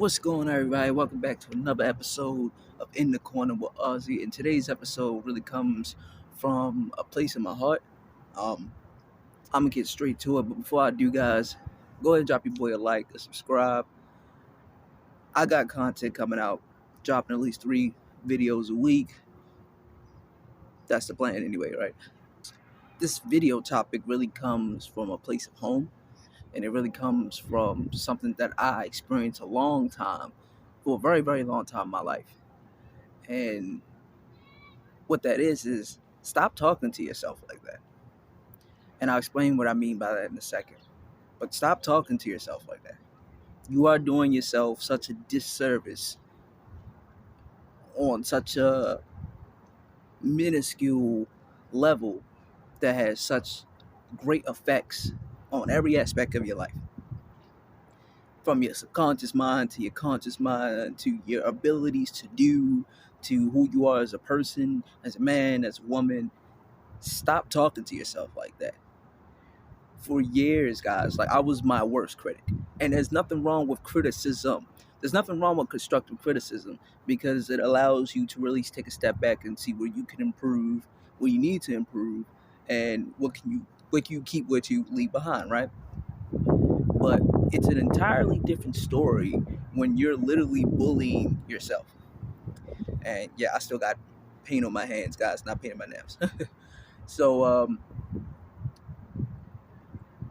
What's going on, everybody? Welcome back to another episode of In the Corner with Ozzy. And today's episode really comes from a place in my heart. I'm gonna get straight to it, but before I do, guys, go ahead and drop your boy a like, a subscribe. I got content coming out, dropping at least 3 videos a week. That's the plan, anyway, right? This video topic really comes from a place of home, and it really comes from something that I experienced for a very, very long time in my life. And what that is stop talking to yourself like that. And I'll explain what I mean by that in a second. But stop talking to yourself like that. You are doing yourself such a disservice on such a minuscule level that has such great effects on every aspect of your life. From your subconscious mind to your conscious mind to your abilities to do, to who you are as a person, as a man, as a woman. Stop talking to yourself like that. For years, guys, like I was my worst critic. And there's nothing wrong with criticism. There's nothing wrong with constructive criticism because it allows you to really take a step back and see where you can improve, where you need to improve, and what you keep, what you leave behind, right? But it's an entirely different story when you're literally bullying yourself. And yeah, I still got paint on my hands, guys, not paint on my nails. So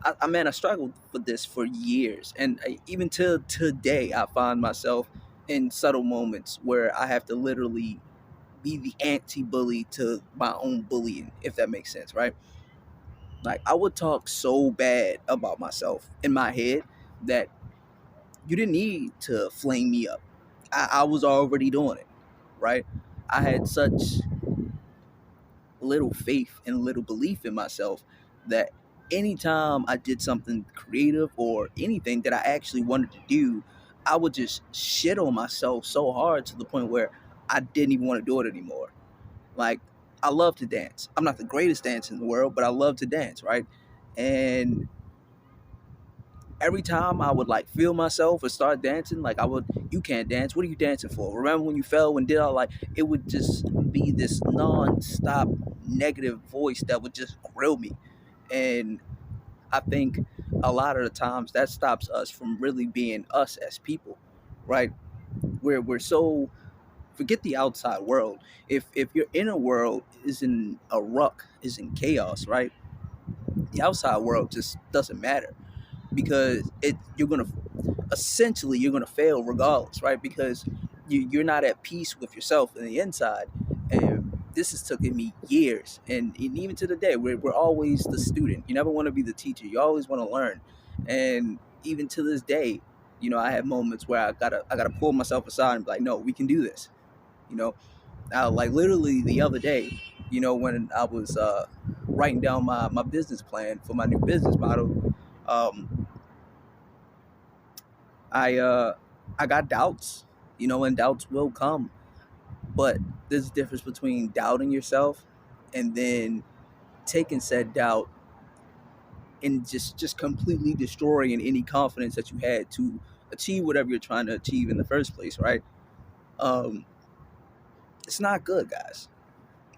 I struggled with this for years, and even till today, I find myself in subtle moments where I have to literally be the anti-bully to my own bullying, if that makes sense, right? Like I would talk so bad about myself in my head that you didn't need to flame me up. I was already doing it, right? I had such little faith and little belief in myself that anytime I did something creative or anything that I actually wanted to do, I would just shit on myself so hard to the point where I didn't even want to do it anymore. Like, I love to dance. I'm not the greatest dancer in the world, but I love to dance, right? And every time I would like feel myself or start dancing, like you can't dance. What are you dancing for? Remember when you fell and did all like, it would just be this non-stop negative voice that would just grill me. And I think a lot of the times that stops us from really being us as people, right? We're so, forget the outside world. If your inner world is in a ruck, is in chaos, right? The outside world just doesn't matter because you're gonna fail regardless, right? Because you're not at peace with yourself in the inside. And this has taken me years, and even to the day, we're always the student. You never want to be the teacher. You always want to learn. And even to this day, I have moments where I gotta pull myself aside and be like, no, we can do this. Now, like literally the other day, when I was writing down my business plan for my new business model, um, I got doubts, and doubts will come. But there's a difference between doubting yourself and then taking said doubt and just completely destroying any confidence that you had to achieve whatever you're trying to achieve in the first place, right? Um, it's not good, guys.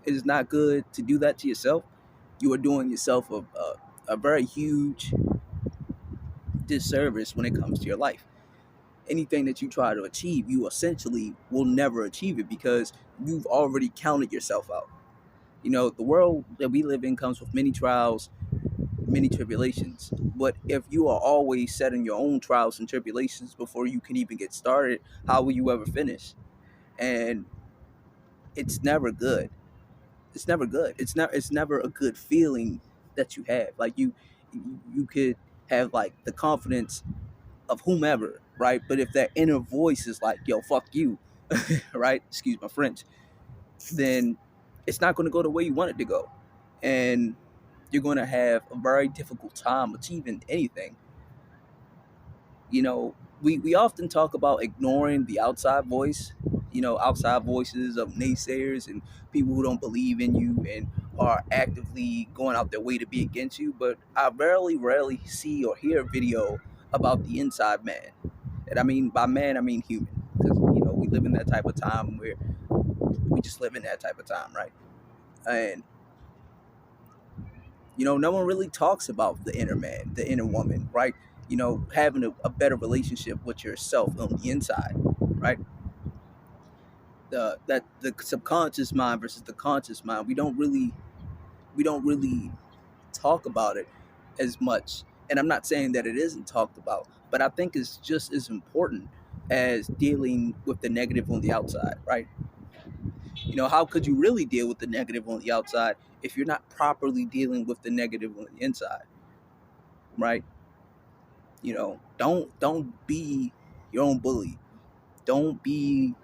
It is not good to do that to yourself. You are doing yourself a very huge disservice when it comes to your life. Anything that you try to achieve, you essentially will never achieve it because you've already counted yourself out. The world that we live in comes with many trials, many tribulations. But if you are always setting your own trials and tribulations before you can even get started, how will you ever finish? And it's never good. It's never good. It's never a good feeling that you have. Like you could have like the confidence of whomever, right? But if that inner voice is like, yo, fuck you, right? Excuse my French, then it's not going to go the way you want it to go. And you're going to have a very difficult time achieving anything. We often talk about ignoring the outside voice, outside voices of naysayers and people who don't believe in you and are actively going out their way to be against you. But I rarely see or hear a video about the inside man. And I mean by man, I mean human, because we live in that type of time where we just live in that type of time, right? And no one really talks about the inner man, the inner woman, right? Having a better relationship with yourself on the inside, right? The subconscious mind versus the conscious mind. We don't really talk about it as much. And I'm not saying that it isn't talked about, but I think it's just as important as dealing with the negative on the outside, right? How could you really deal with the negative on the outside if you're not properly dealing with the negative on the inside, right? Don't be your own bully. Don't be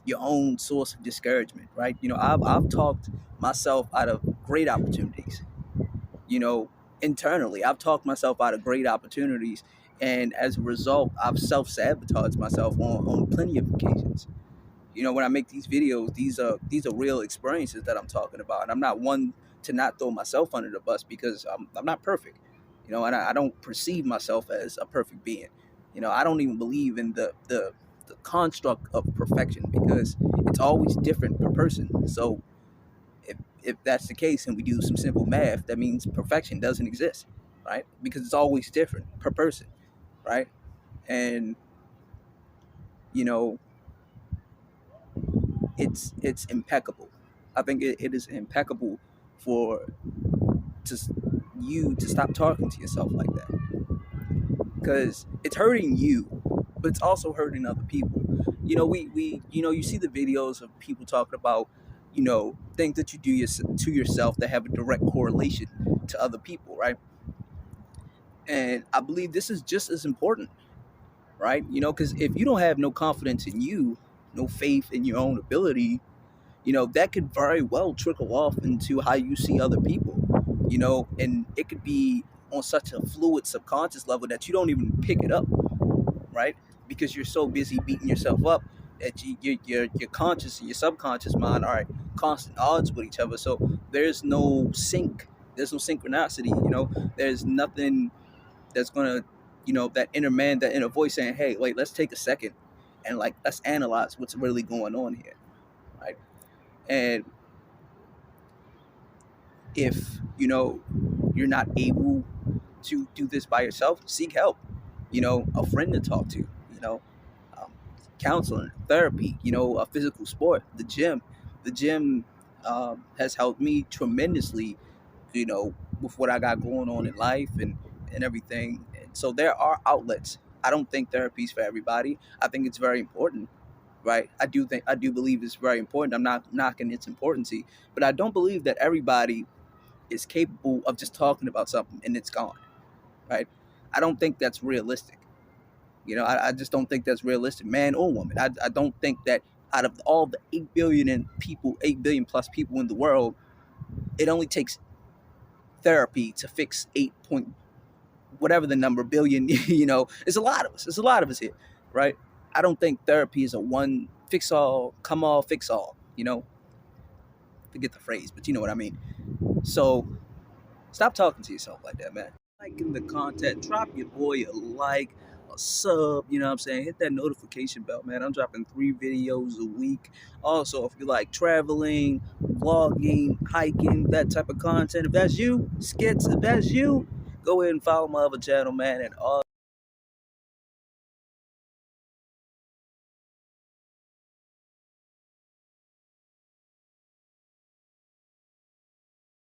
your own source of discouragement, right? I've talked myself out of great opportunities. You know, Internally, I've talked myself out of great opportunities, and as a result, I've self-sabotaged myself on plenty of occasions. When I make these videos, these are real experiences that I'm talking about, and I'm not one to not throw myself under the bus because I'm not perfect. And I don't perceive myself as a perfect being. I don't even believe in the construct of perfection because it's always different per person. So if that's the case and we do some simple math, that means perfection doesn't exist, right? Because it's always different per person, right? And you know, it's impeccable. I think it is impeccable for just you to stop talking to yourself like that, because it's hurting you, but it's also hurting other people. You see the videos of people talking about things that you do to yourself that have a direct correlation to other people, right? And I believe this is just as important, right? Because if you don't have no confidence in you, no faith in your own ability, that could very well trickle off into how you see other people, and it could be on such a fluid subconscious level that you don't even pick it up, right? Because you're so busy beating yourself up that your conscious and your subconscious mind are at constant odds with each other. So there's no sync, there's no synchronicity, there's nothing that's gonna, that inner man, that inner voice saying, hey, wait, let's take a second and like let's analyze what's really going on here, right? And if you're not able to do this by yourself, seek help. A friend to talk to. Um, Counseling, therapy. A physical sport, the gym. The gym has helped me tremendously. With what I got going on in life and everything. And so there are outlets. I don't think therapy is for everybody. I think it's very important, right? I do believe it's very important. I'm not knocking its importance, but I don't believe that everybody is capable of just talking about something and it's gone, right? I don't think that's realistic. I just don't think that's realistic, man or woman. I don't think that out of all the 8 billion plus people in the world, it only takes therapy to fix 8 point whatever the number billion. It's a lot of us. It's a lot of us here, right? I don't think therapy is a one fix all, come all, fix all. Forget the phrase, but you know what I mean. So stop talking to yourself like that, man. Liking the content, drop your boy a like, a sub, you know what I'm saying? Hit that notification bell, man. I'm dropping 3 videos a week. Also, if you like traveling, vlogging, hiking, that type of content, if that's you, skits, if that's you, go ahead and follow my other channel, man. And all